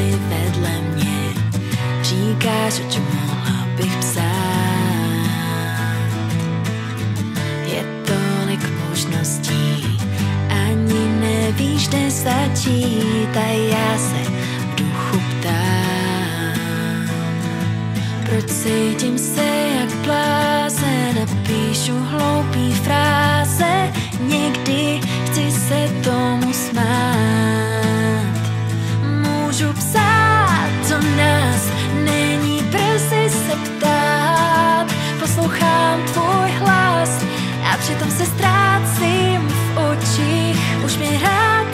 si vedle mě. Říkáš, o čem mohla bych psát. Je tolik možností, ani nevíš, kde začít, a já se v duchu ptám. Proč cítím se jak blázen a píšu hloupý fráze, někdy chci se tomu smát. Můžu psát o nás, není brzy se ptát. Poslouchám tvůj hlas a přitom se ztrácím v očích. Už mě rád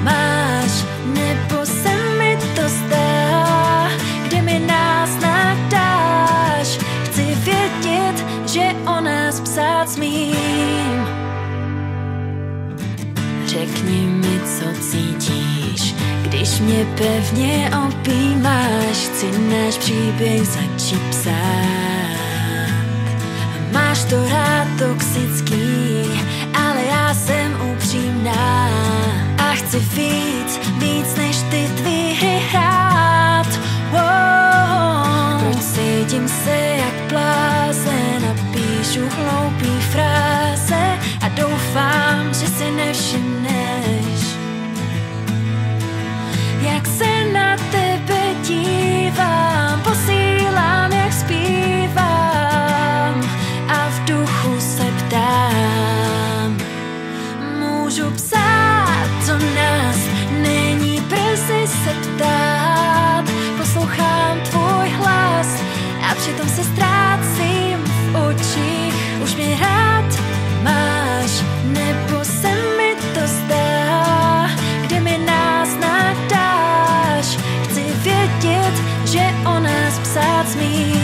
máš, nebo se mi to zdá, kde mi náznak dáš. Chci vědět, že o nás psát smím. Řekni mi, co cítíš, když mě pevně objímáš. Chci náš příběh začít psát. Máš to rád toxický, ale já jsem upřímná a chci víc než ty tvý hry hrát. Proč cítím se jak blázen a píšu hloupý fráze a doufám, že si nevšimneš, jak se na tebe dívám, posílám, jak zpívám a v duchu se ptám. Můžu psát o nás, není brzy se ptát. Poslouchám tvůj hlas a přitom se ztrácím v očích. Už mě rád máš, nebo se mi to zdá, kde mi náznak dáš. Chci vědět, že o nás psát smím.